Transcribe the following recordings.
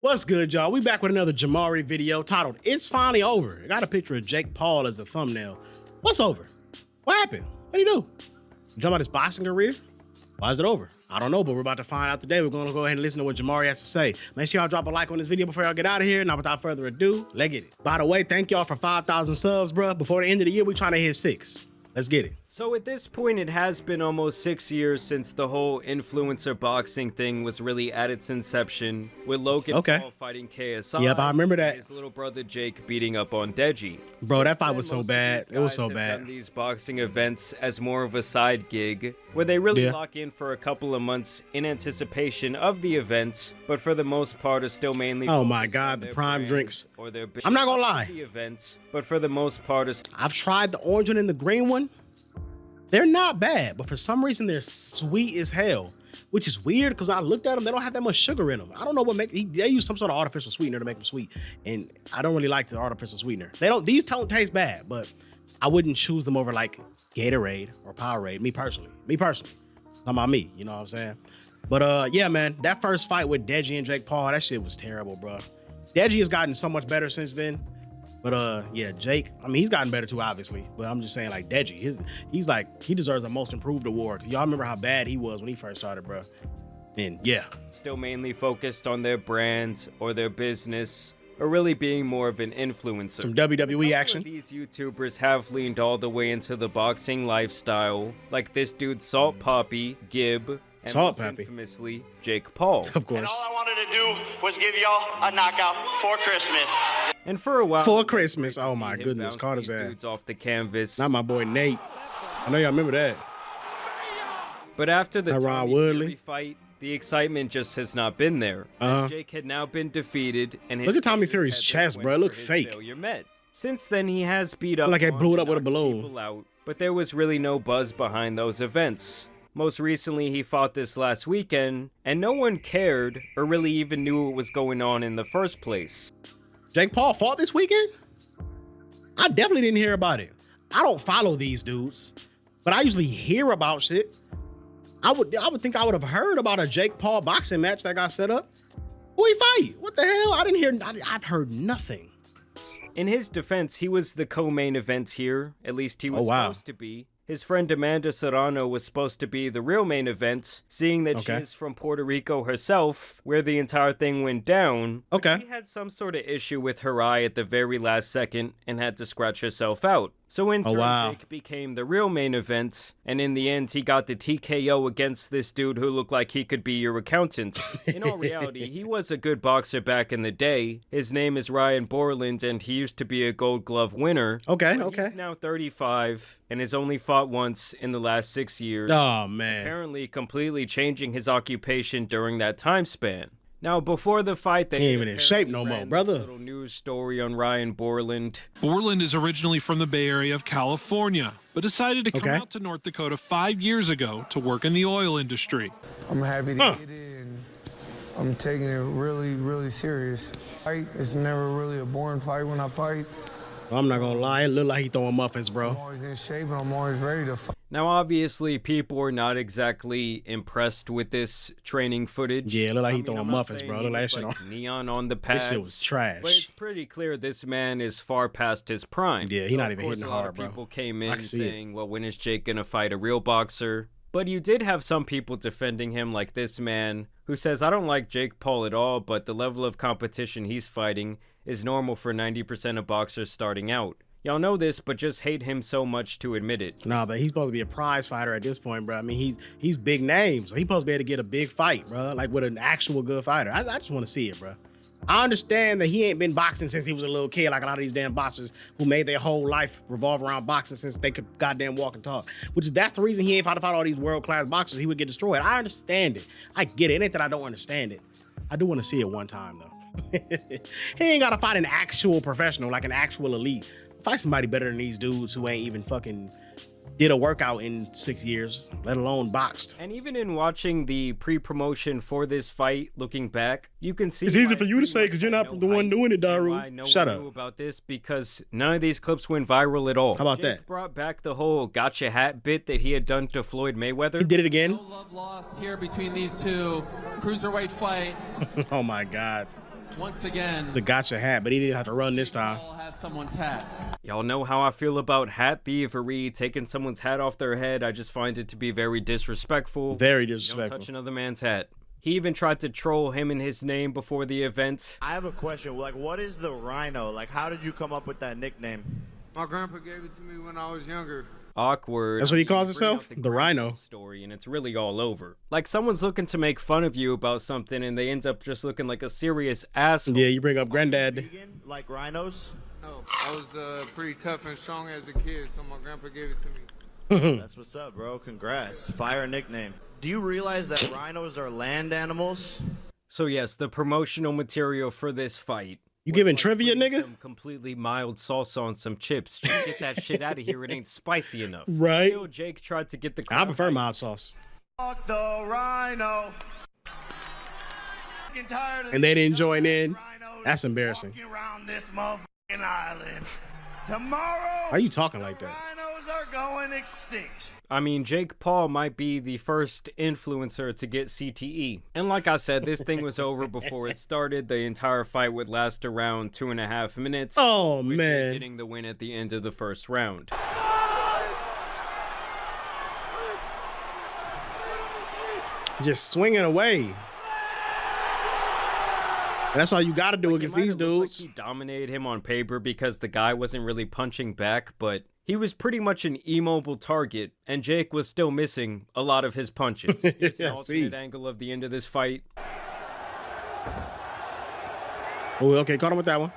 What's good, y'all? We back with another JAMARI video titled "It's Finally Over." I got a picture of Jake Paul as a thumbnail. What's over? What happened? What did he do? Jump out his boxing career? Why is it over? I don't know, but we're about to find out today. We're going to go ahead and listen to what JAMARI has to say. Make sure y'all drop a like on this video before y'all get out of here. Now, without further ado, let's get it. By the way, thank y'all for 5,000 subs, bro. Before the end of the year, we're trying to hit 6. Let's get it. So at this point, it has been almost 6 years since the whole influencer boxing thing was really at its inception, with Logan Paul fighting KSI. Yep, I remember that. And his little brother Jake beating up on Deji. Bro, that fight was so bad. It was so bad. Done these boxing events as more of a side gig, where they really lock in for a couple of months in anticipation of the event, but for the most part are still mainly. Oh my God, the prime drinks. Or their I'm not gonna lie. The event, but for the most part, I've tried the orange one and the green one. They're not bad, but for some reason they're sweet as hell, which is weird because I looked at them. They don't have that much sugar in them. I don't know what they use some sort of artificial sweetener to make them sweet, and I don't really like the artificial sweetener. These don't taste bad, but I wouldn't choose them over like Gatorade or Powerade. Me personally, not about me. You know what I'm saying? But yeah, man, that first fight with Deji and Jake Paul, that shit was terrible, bro. Deji has gotten so much better since then. But yeah, Jake, I mean, he's gotten better too, obviously. But I'm just saying, like, Deji, he deserves a most improved award. Cause y'all remember how bad he was when he first started, bro. And yeah. Still mainly focused on their brand or their business, or really being more of an influencer. Some WWE action. These YouTubers have leaned all the way into the boxing lifestyle, like this dude Salt Poppy, Gib, and infamously Jake Paul. Of course. And all I wanted to do was give y'all a knockout for Christmas. And for a while, for Christmas, oh my goodness, Carter's ass dudes off the canvas. Not my boy Nate. I know y'all remember that. But after the Tommy fight, the excitement just has not been there. Jake had now been defeated, and look at Tommy Fury's chest, bro. It looked fake. Since then, he has beat up like I blew it up with a balloon. Out, but there was really no buzz behind those events. Most recently, he fought this last weekend, and no one cared or really even knew what was going on in the first place. Jake Paul fought this weekend? I definitely didn't hear about it. I don't follow these dudes, but I usually hear about shit. I would think I would have heard about a Jake Paul boxing match that got set up. Who he fight? What the hell? I didn't hear. I've heard nothing. In his defense, he was the co-main event here. At least he was supposed to be. His friend Amanda Serrano was supposed to be the real main event, seeing that she is from Puerto Rico herself, where the entire thing went down. She had some sort of issue with her eye at the very last second and had to scratch herself out. So in turn, Jake became the real main event, and in the end, he got the TKO against this dude who looked like he could be your accountant. In all reality, he was a good boxer back in the day. His name is Ryan Bourland, and he used to be a Gold Glove winner. He's now 35, and has only fought once in the last 6 years. Oh, man. Apparently completely changing his occupation during that time span. Now, before the fight, they ain't even in shape no more, brother. Little news story on Ryan Bourland. Bourland is originally from the Bay Area of California, but decided to come out to North Dakota 5 years ago to work in the oil industry. I'm happy to get in. I'm taking it really, really serious. It's never really a boring fight when I fight. I'm not gonna lie, it look like he throwing muffins, bro. I'm always in shape and I'm always ready to fight. Now, obviously, people are not exactly impressed with this training footage. Yeah, it look like he throwing muffins, bro. Look like that shit on. Neon on the pads. This shit was trash. But it's pretty clear this man is far past his prime. Yeah, he's not even hitting hard, bro. People came in saying, well, when is Jake gonna fight a real boxer? But you did have some people defending him, like this man, who says, I don't like Jake Paul at all, but the level of competition he's fighting is normal for 90% of boxers starting out. Y'all know this, but just hate him so much to admit it. Nah, but he's supposed to be a prize fighter at this point, bro. I mean, he's big name, so he's supposed to be able to get a big fight, bro. Like with an actual good fighter. I just want to see it, bro. I understand that he ain't been boxing since he was a little kid, like a lot of these damn boxers who made their whole life revolve around boxing since they could goddamn walk and talk. That's the reason he ain't fought to fight all these world-class boxers. He would get destroyed. I understand it. I get it. It ain't that I don't understand it. I do want to see it one time, though. He ain't got to fight an actual professional, like an actual elite. Fight somebody better than these dudes who ain't even fucking did a workout in 6 years, let alone boxed. And even in watching the pre-promotion for this fight, looking back, you can see it's easy for you to say because you're not the one doing it, Dairu. Shut up. About this because none of these clips went viral at all. How about Jake that? Brought back the whole gotcha hat bit that he had done to Floyd Mayweather. He did it again. No love lost here between these two. Cruiserweight fight. Oh my God. Once again, the gotcha hat, but he didn't have to run this time. has someone's hat. Y'all know how I feel about hat thievery, taking someone's hat off their head. I just find it to be very disrespectful. Very You disrespectful. don't touch another man's hat. He even tried to troll him and his name before the event. I have a question. Like, what is the Rhino? Like, how did you come up with that nickname? My grandpa gave it to me when I was younger. Awkward. That's what he calls Bring himself? up The Rhino. Story, and it's really all over. Like, someone's looking to make fun of you about something, and they end up just looking like a serious asshole. Yeah, you bring up granddad. Vegan, like rhinos? No, I was pretty tough and strong as a kid, so my grandpa gave it to me. That's what's up, bro. Congrats. Fire nickname. Do you realize that rhinos are land animals? So yes, the promotional material for this fight. You giving was trivia, putting nigga? Some completely mild salsa on some chips. Just get that shit out of here. It ain't spicy enough. Right. Still, Jake tried to get the I crowd prefer hyped. mild sauce. Fuck the rhino. And they didn't join in. That's embarrassing. Around this motherfucking island. Tomorrow, Why are you talking like that? rhinos are going extinct. I mean, Jake Paul might be the first influencer to get CTE. And like I said, this thing was over before it started. The entire fight would last around 2.5 minutes. Oh, with Jake man. getting the win at the end of the first round. Just swinging away. And that's all you got to do against these dudes. Like he dominated him on paper because the guy wasn't really punching back, but he was pretty much an immobile target, and Jake was still missing a lot of his punches. Here's an Yeah, alternate angle of the end of this fight. Oh, okay, caught him with that one.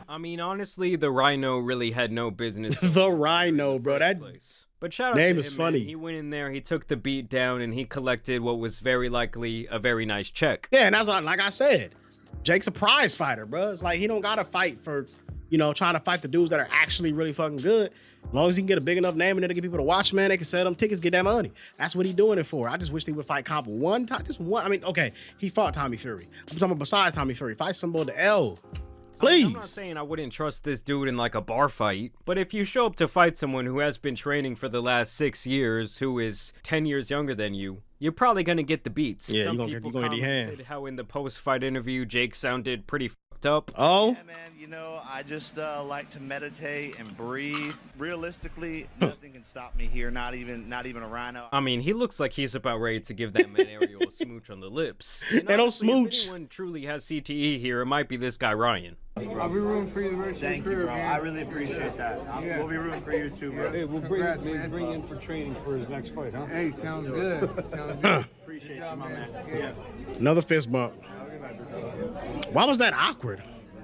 I mean, honestly, the Rhino really had no business. The Rhino, bro. That Place. But shout out name to is him, funny. Man. He went in there, he took the beat down, and he collected what was very likely a very nice check. Yeah, and that's like I said, Jake's a prize fighter, bro. It's like he don't gotta fight for, you know, trying to fight the dudes that are actually really fucking good. As long as he can get a big enough name and it'll get people to watch, man, they can sell them tickets, get that money. That's what he doing it for. I just wish they would fight Comp one time, just one. I mean, okay, he fought Tommy Fury. I'm talking about besides Tommy Fury, fight somebody to L. Please. I'm not saying I wouldn't trust this dude in like a bar fight, but if you show up to fight someone who has been training for the last 6 years, who is 10 years younger than you, you're probably gonna get the beats. Yeah, Some you're people gonna get the hand. commented how in the post-fight interview, Jake sounded pretty fucked up. Oh, Yeah, man, you know, I just like to meditate and breathe. Realistically, nothing can stop me here, not even a rhino. I mean, he looks like he's about ready to give that man Ariel a smooch on the lips. And They don't honestly, smooch. If anyone truly has CTE here, it might be this guy Ryan. I'll be rooting for you the rest Thank of your you, career, bro. man. I really appreciate that. We'll be rooting for you too, bro. Hey, we'll bring in for training for his next fight, huh? Hey, sounds good. Sounds good. Appreciate you, my man. Yeah. another fist bump. Why was that awkward?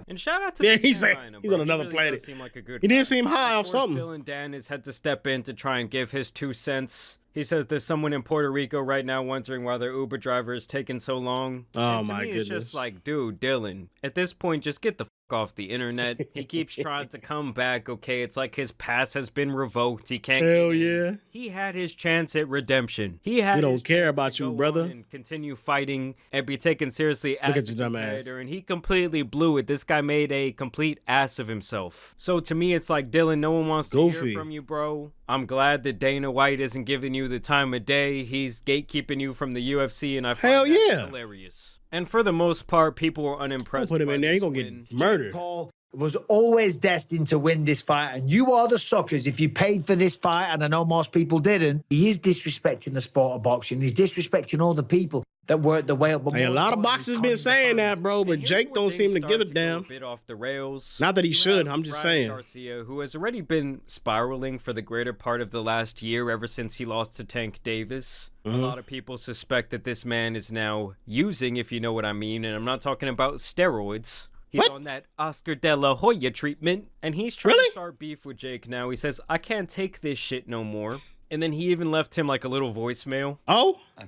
And shout out to Yeah, the he's like- Rhino, he's bro. on another He really planet. does seem like a good He guy. didn't seem high off Of course, something. Dylan Dan has had to step in to try and give his 2 cents. He says there's someone in Puerto Rico right now wondering why their Uber driver is taking so long. Oh, And to my me, It's goodness. just like, dude, Dylan, at this point, just get the off the internet. He keeps trying to come back. Okay, it's like his pass has been revoked. He can't. Hell get in. yeah. He had his chance at redemption. He had. We don't his care chance about to you, go brother. on and continue fighting and be taken seriously as Look at a your dumb ass. competitor, and he completely blew it. This guy made a complete ass of himself. So to me, it's like, Dylan, no one wants to Goofy. hear from you, bro. I'm glad that Dana White isn't giving you the time of day. He's gatekeeping you from the UFC, and I find Hell that yeah. hilarious. And for the most part, people were Don't unimpressed. put him by in there. this He's gonna win. get murdered. Paul was always destined to win this fight, and you are the suckers if you paid for this fight, and I know most people didn't. He is disrespecting the sport of boxing. He's disrespecting all the people that worked their way up. But Hey, a more lot of importantly, boxers he's been calling saying the that, bro, but And here's Jake where don't things seem to give start a go damn. A bit off the rails. Not that he You should, have I'm just Brian saying. Garcia, who has already been spiraling for the greater part of the last year, ever since he lost to Tank Davis. A lot of people suspect that this man is now using, if you know what I mean, and I'm not talking about steroids. He's What? on that Oscar de la Hoya treatment, and he's trying Really? to start beef with Jake now. He says, I can't take this shit no more. And then he even left him like a little voicemail. Oh, I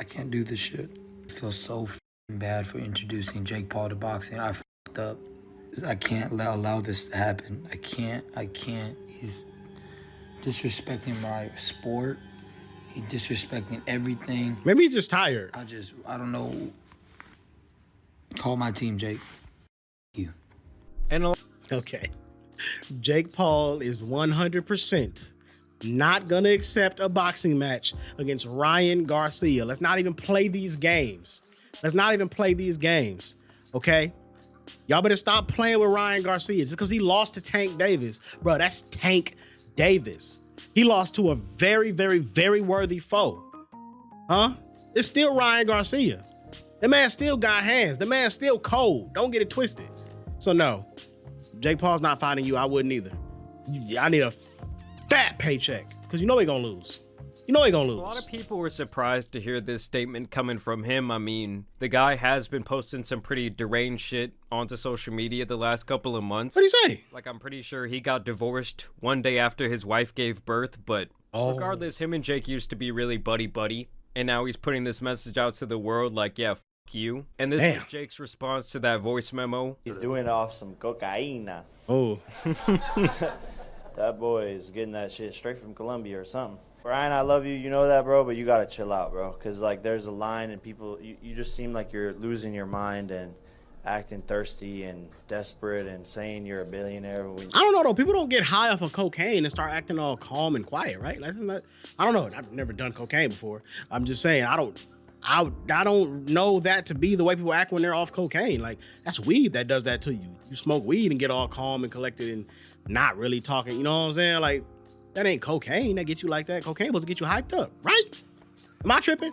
can't do this shit. I feel so bad for introducing Jake Paul to boxing. I fucked up. I can't allow this to happen. I can't. He's disrespecting my sport. He's disrespecting everything. maybe he's just tired. I don't know. Call my team, Jake. You. And Okay. Jake Paul is 100% not gonna accept a boxing match against Ryan Garcia. Let's not even play these games. Let's not even play these games, okay? Y'all better stop playing with Ryan Garcia just because he lost to Tank Davis. Bro, that's Tank Davis. He lost to a very, very, very worthy foe. Huh? It's still Ryan Garcia. The man still got hands. The man's still cold. Don't get it twisted. So no, Jake Paul's not fighting you. I wouldn't either. I need a fat paycheck because you know he gonna lose. You know he gonna lose. A lot of people were surprised to hear this statement coming from him. I mean, the guy has been posting some pretty deranged shit onto social media the last couple of months. What'd he say? Like, I'm pretty sure he got divorced one day after his wife gave birth, but regardless, him and Jake used to be really buddy-buddy, and now he's putting this message out to the world like, yeah, f you. And this is Jake's response to that voice memo. He's doing it off some cocaine. Oh. That boy is getting that shit straight from Colombia or something. Ryan, I love you. You know that, bro, but you got to chill out, bro. Because, like, there's a line and people, you just seem like you're losing your mind and acting thirsty and desperate and saying you're a billionaire. I don't know, though. People don't get high off of cocaine and start acting all calm and quiet, right? Like, I don't know. I've never done cocaine before. I'm just saying, I don't know that to be the way people act when they're off cocaine. Like, that's weed that does that to you. You smoke weed and get all calm and collected and not really talking. You know what I'm saying? Like, that ain't cocaine that gets you like that. Cocaine supposed to get you hyped up, right? Am I tripping?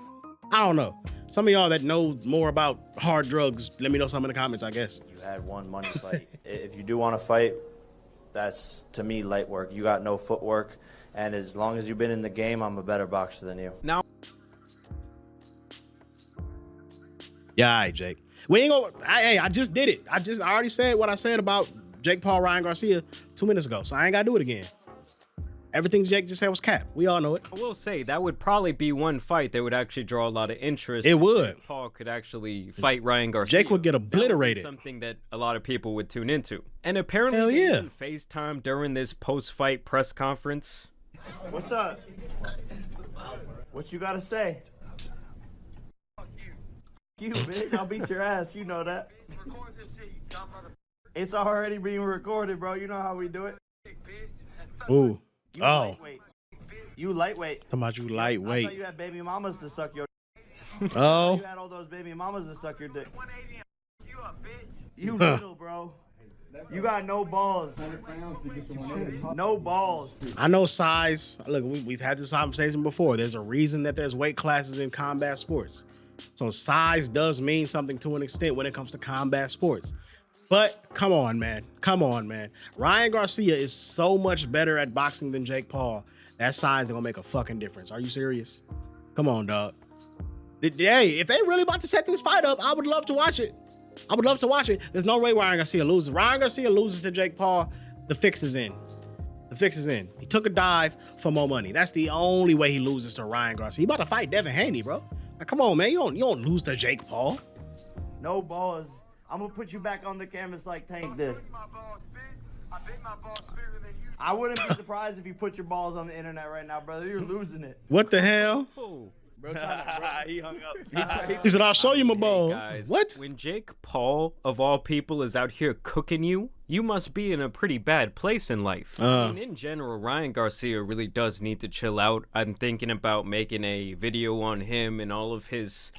I don't know. Some of y'all that know more about hard drugs, let me know some in the comments, I guess. You had one money fight. If you do want to fight, that's, to me, light work. You got no footwork. And as long as you've been in the game, I'm a better boxer than you. Now, yeah, all right, Jake. We ain't gonna, hey, I just did it. I already said what I said about Jake Paul, Ryan Garcia 2 minutes ago, so I ain't gotta do it again. Everything Jake just said was cap. We all know it. I will say that would probably be one fight that would actually draw a lot of interest. It would. Jake Paul could actually fight Ryan Garcia. Jake would get obliterated. That would be something that a lot of people would tune into. And apparently, they didn't FaceTime during this post-fight press conference. What's up? What you gotta say? You, bitch. I'll beat your ass. You know that. It's already being recorded, bro. You know how we do it. Ooh. You lightweight. You lightweight. Talking about you lightweight. I thought you had baby mamas to suck your dick. Oh. You had all those baby mamas to suck your dick. You little, bro. You got no balls. No balls. I know size. Look, we've had this conversation before. There's a reason that there's weight classes in combat sports. So size does mean something to an extent when it comes to combat sports. But come on, man. Come on, man. Ryan Garcia is so much better at boxing than Jake Paul. That size is gonna make a fucking difference. Are you serious? Come on, dog. Hey, if they really about to set this fight up, I would love to watch it. I would love to watch it. There's no way Ryan Garcia loses. Ryan Garcia loses to Jake Paul. The fix is in. The fix is in. He took a dive for more money. That's the only way he loses to Ryan Garcia. He about to fight Devin Haney, bro. Like, come on, man. You don't lose to Jake Paul. No balls. I'm gonna put you back on the canvas like Tank did. I wouldn't be surprised if you put your balls on the internet right now, brother. You're losing it. What the hell? Bro, he hung up. He said, I'll show you my balls. Guys, what? When Jake Paul, of all people, is out here cooking you, you must be in a pretty bad place in life. I mean, in general, Ryan Garcia really does need to chill out. I'm thinking about making a video on him and all of his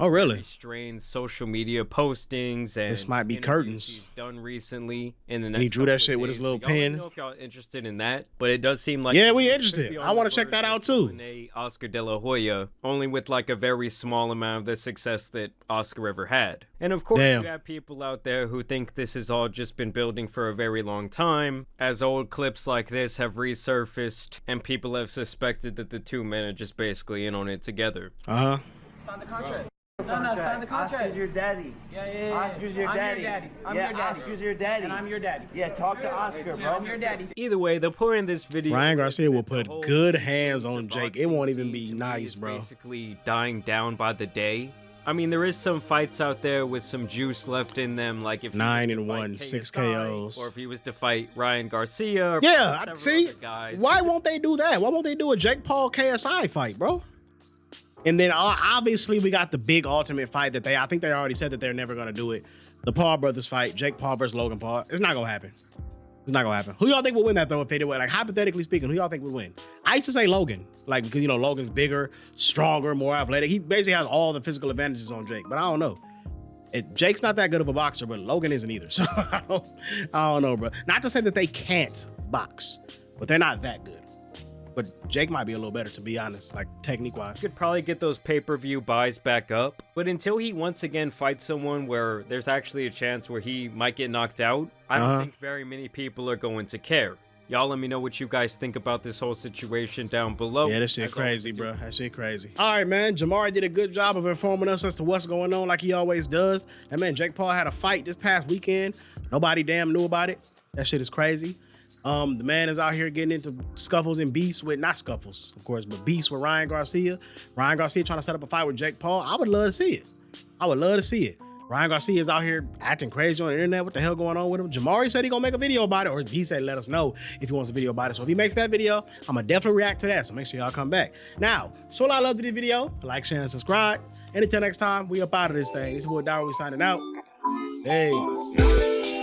strange social media postings and this might be curtains he's done recently. In the next he drew that shit with his little pen. I don't know if y'all interested in that, but it does seem like we interested. I want to check that out too. Oscar De La Hoya, only with like a very small amount of the success that Oscar ever had. And of course, you have people out there who think this has all just been building for a very long time, as old clips like this have resurfaced and people have suspected that the two men are just basically in on it together. Sign the contract. No, sign the contract. Oscar's your daddy. Yeah. Oscar's your daddy. I'm your daddy. Oscar's your daddy. And I'm your daddy. Yeah, talk to Oscar, bro. I'm your daddy. Either way, the point in this video, Ryan Garcia will put good hands on Jake. It won't even be nice, bro. Basically dying down by the day. I mean, there is some fights out there with some juice left in them, like if 9-1, 6 KOs, or if he was to fight Ryan Garcia. Yeah, see, why won't they do that? Why won't they do a Jake Paul KSI fight, bro? And then obviously we got the big ultimate fight that I think they already said that they're never gonna do it. The Paul brothers fight, Jake Paul versus Logan Paul. It's not gonna happen. It's not gonna happen. Who y'all think would win that though if they did it? Like hypothetically speaking, who y'all think would win? I used to say Logan, like because you know Logan's bigger, stronger, more athletic. He basically has all the physical advantages on Jake, but I don't know. Jake's not that good of a boxer, but Logan isn't either. So I don't know, bro. Not to say that they can't box, but they're not that good. But Jake might be a little better, to be honest, like technique-wise. You could probably get those pay-per-view buys back up. But until he once again fights someone where there's actually a chance where he might get knocked out, I don't think very many people are going to care. Y'all let me know what you guys think about this whole situation down below. Yeah, that shit crazy, bro. That shit crazy. All right, man. JAMARI did a good job of informing us as to what's going on like he always does. That man, Jake Paul had a fight this past weekend. Nobody damn knew about it. That shit is crazy. The man is out here getting into scuffles and beefs with, not scuffles, of course, but beefs with Ryan Garcia. Ryan Garcia trying to set up a fight with Jake Paul. I would love to see it. I would love to see it. Ryan Garcia is out here acting crazy on the internet. What the hell going on with him? JAMARI said he gonna make a video about it, or he said let us know if he wants a video about it. So if he makes that video, I'm gonna definitely react to that. So make sure y'all come back. Now, show a lot of love to this video. Like, share, and subscribe. And until next time, we up out of this thing. This is boy Dairu, we signing out. Hey.